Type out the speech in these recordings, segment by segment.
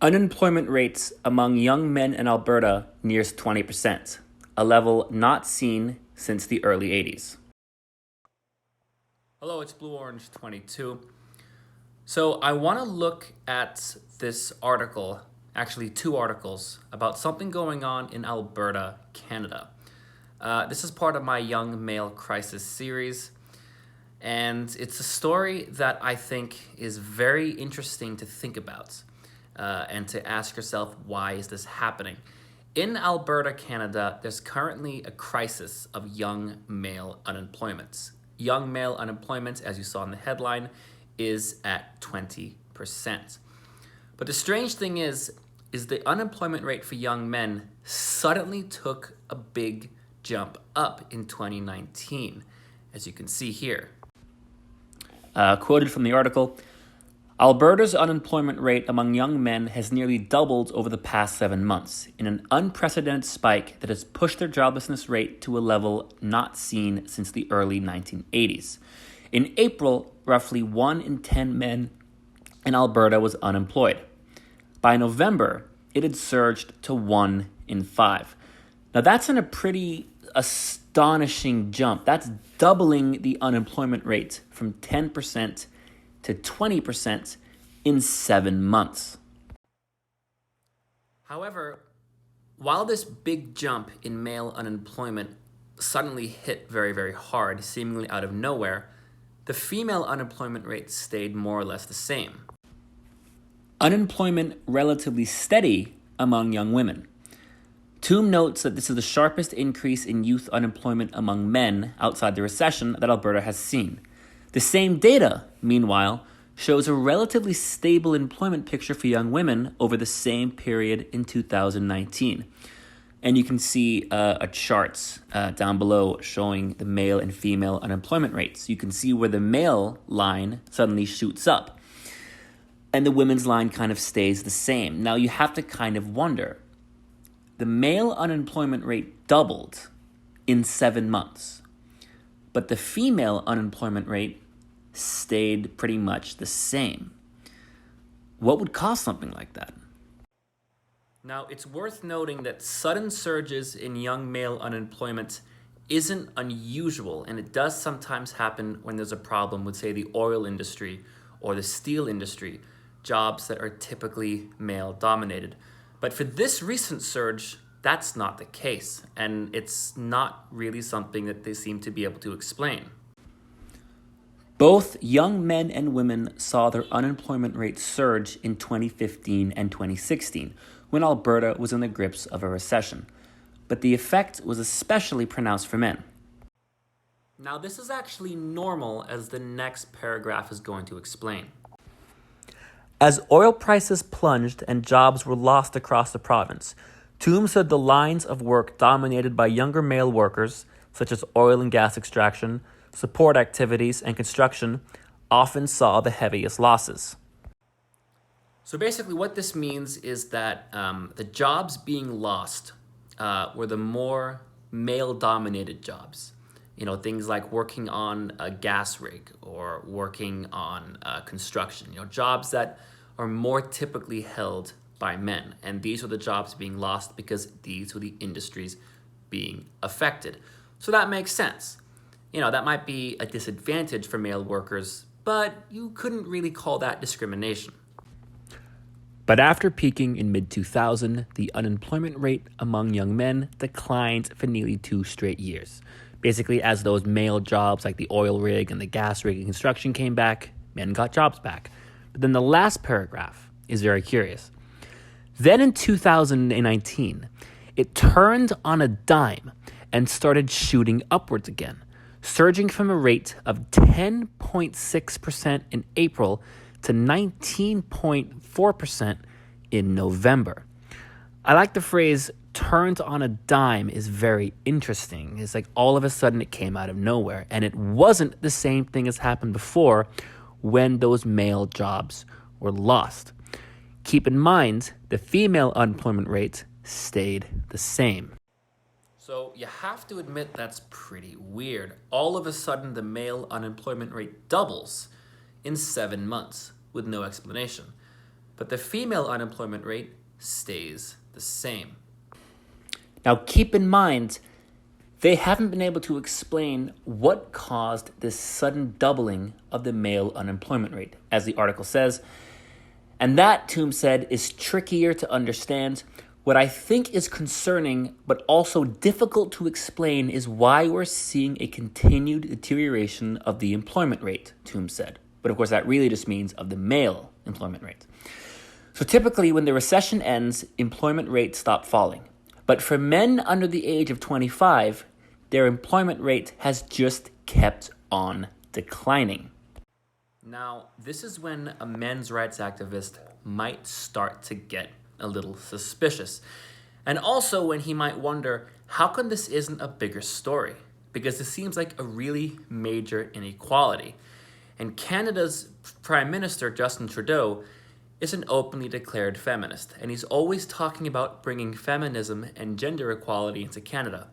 Unemployment rates among young men in Alberta nears 20%, a level not seen since the early 80s. Hello, it's Blue Orange 22. So I want to look at this article, actually two articles, about something going on in Alberta, Canada. This is part of my Young Male Crisis series, and it's a story that I think is very interesting to think about and to ask yourself, why is this happening? In Alberta, Canada, there's currently a crisis of young male unemployment. Young male unemployment, as you saw in the headline, is at 20%. But the strange thing is the unemployment rate for young men suddenly took a big jump up in 2019, as you can see here. Quoted from the article, Alberta's unemployment rate among young men has nearly doubled over the past 7 months, in an unprecedented spike that has pushed their joblessness rate to a level not seen since the early 1980s. In April, roughly 1 in 10 men in Alberta was unemployed. By November, it had surged to 1 in 5. Now that's a pretty astonishing jump. That's doubling the unemployment rate from 10% to 20% in 7 months. However, while this big jump in male unemployment suddenly hit very, very hard, seemingly out of nowhere, the female unemployment rate stayed more or less the same. Unemployment relatively steady among young women. Toom notes that this is the sharpest increase in youth unemployment among men outside the recession that Alberta has seen. The same data, meanwhile, shows a relatively stable employment picture for young women over the same period in 2019. And you can see a chart down below showing the male and female unemployment rates. You can see where the male line suddenly shoots up and the women's line kind of stays the same. Now you have to kind of wonder, the male unemployment rate doubled in 7 months, but the female unemployment rate stayed pretty much the same. What would cause something like that? Now, it's worth noting that sudden surges in young male unemployment isn't unusual, and it does sometimes happen when there's a problem with, say, the oil industry or the steel industry, jobs that are typically male-dominated. But for this recent surge, that's not the case, and it's not really something that they seem to be able to explain. Both young men and women saw their unemployment rate surge in 2015 and 2016, when Alberta was in the grips of a recession. But the effect was especially pronounced for men. Now, this is actually normal, as the next paragraph is going to explain. As oil prices plunged and jobs were lost across the province, Toom said the lines of work dominated by younger male workers, such as oil and gas extraction, support activities, and construction, often saw the heaviest losses. So basically what this means is that the jobs being lost were the more male-dominated jobs. You know, things like working on a gas rig or working on construction. You know, jobs that are more typically held by men. And these were the jobs being lost because these were the industries being affected. So that makes sense. You know, that might be a disadvantage for male workers, but you couldn't really call that discrimination. But after peaking in mid-2000, the unemployment rate among young men declined for nearly 2 straight years. Basically, as those male jobs like the oil rig and the gas rig and construction came back, men got jobs back. But then the last paragraph is very curious. Then in 2019, it turned on a dime and started shooting upwards again, surging from a rate of 10.6% in April to 19.4% in November. I like the phrase turned on a dime is very interesting. It's like all of a sudden it came out of nowhere, and it wasn't the same thing as happened before when those male jobs were lost. Keep in mind, the female unemployment rate stayed the same. So you have to admit that's pretty weird. All of a sudden, the male unemployment rate doubles in 7 months with no explanation. but the female unemployment rate stays the same. Now, keep in mind, they haven't been able to explain what caused this sudden doubling of the male unemployment rate, as the article says. And that, Toom said, is trickier to understand. What I think is concerning, but also difficult to explain, is why we're seeing a continued deterioration of the employment rate, Toom said. But of course, that really just means of the male employment rate. So typically, when the recession ends, employment rates stop falling. But for men under the age of 25, their employment rate has just kept on declining. Now, this is when a men's rights activist might start to get a little suspicious. And also when he might wonder, how come this isn't a bigger story? Because it seems like a really major inequality. And Canada's Prime Minister, Justin Trudeau, is an openly declared feminist, and he's always talking about bringing feminism and gender equality into Canada.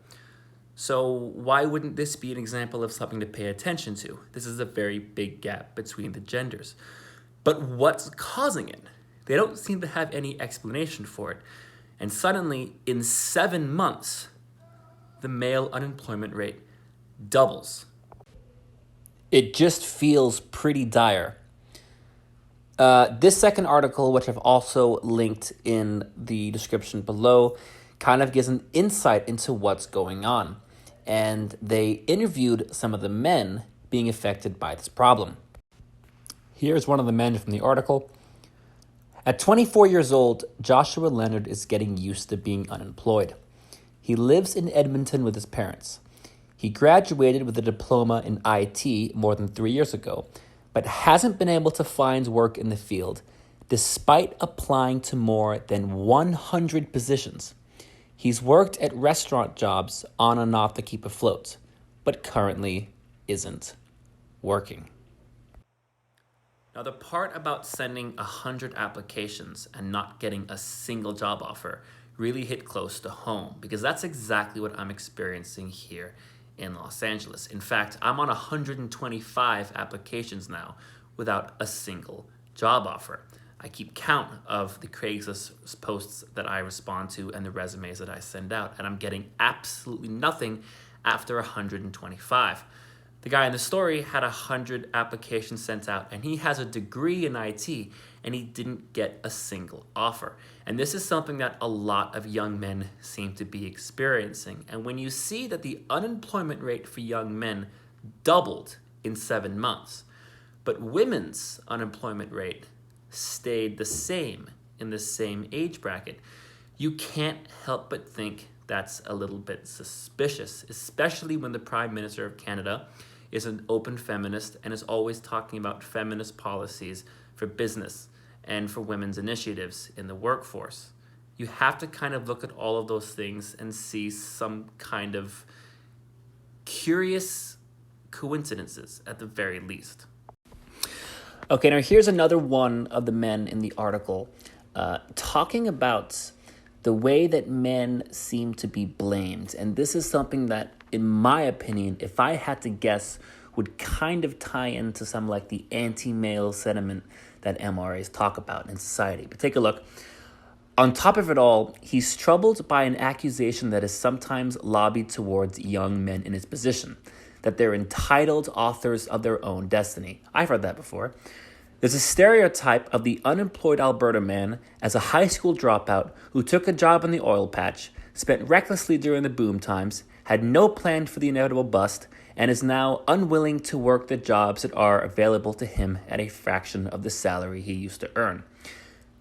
So why wouldn't this be an example of something to pay attention to? This is a very big gap between the genders. But what's causing it? They don't seem to have any explanation for it. And suddenly, in 7 months, the male unemployment rate doubles. It just feels pretty dire. This second article, which I've also linked in the description below, kind of gives an insight into what's going on. And they interviewed some of the men being affected by this problem. Here's one of the men from the article. At 24 years old, Joshua Leonard is getting used to being unemployed. He lives in Edmonton with his parents. He graduated with a diploma in IT more than 3 years ago, but hasn't been able to find work in the field, despite applying to more than 100 positions. He's worked at restaurant jobs on and off to keep afloat, but currently isn't working. Now, the part about sending 100 applications and not getting a single job offer really hit close to home, because that's exactly what I'm experiencing here in Los Angeles. In fact, I'm on 125 applications now without a single job offer. I keep count of the Craigslist posts that I respond to and the resumes that I send out, and I'm getting absolutely nothing after 125. The guy in the story had 100 applications sent out, and he has a degree in IT, and he didn't get a single offer. And this is something that a lot of young men seem to be experiencing. And when you see that the unemployment rate for young men doubled in 7 months, but women's unemployment rate stayed the same in the same age bracket, you can't help but think that's a little bit suspicious, especially when the Prime Minister of Canada is an open feminist and is always talking about feminist policies for business and for women's initiatives in the workforce. You have to kind of look at all of those things and see some kind of curious coincidences at the very least. Okay, now here's another one of the men in the article talking about the way that men seem to be blamed. And this is something that, in my opinion, if I had to guess, would kind of tie into some like the anti-male sentiment that MRAs talk about in society. But take a look. On top of it all, he's troubled by an accusation that is sometimes lobbied towards young men in his position, that they're entitled authors of their own destiny. I've heard that before. There's a stereotype of the unemployed Alberta man as a high school dropout who took a job in the oil patch, spent recklessly during the boom times, had no plan for the inevitable bust, and is now unwilling to work the jobs that are available to him at a fraction of the salary he used to earn.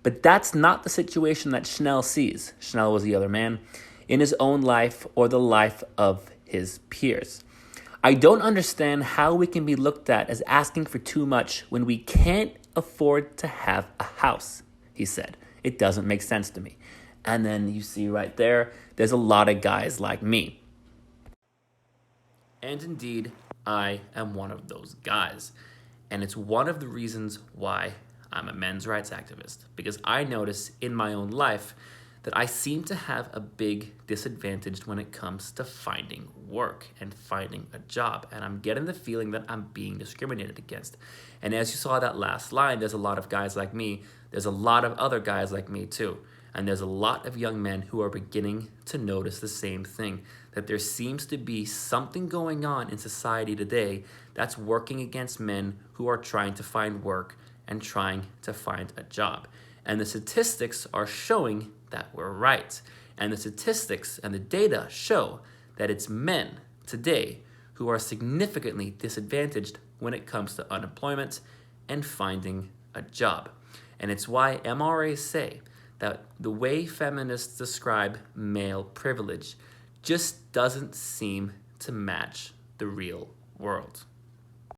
But that's not the situation that Schnell sees, Schnell was the other man, in his own life or the life of his peers. I don't understand how we can be looked at as asking for too much when we can't afford to have a house, he said. It doesn't make sense to me. And then you see right there, there's a lot of guys like me. And indeed, I am one of those guys. And it's one of the reasons why I'm a men's rights activist. Because I notice in my own life that I seem to have a big disadvantage when it comes to finding work and finding a job. And I'm getting the feeling that I'm being discriminated against. And as you saw that last line, there's a lot of guys like me There's a lot of other guys like me too. And there's a lot of young men who are beginning to notice the same thing, that there seems to be something going on in society today that's working against men who are trying to find work and trying to find a job. And the statistics are showing that we're right. And the statistics and the data show that it's men today who are significantly disadvantaged when it comes to unemployment and finding a job. And it's why MRAs say that the way feminists describe male privilege just doesn't seem to match the real world.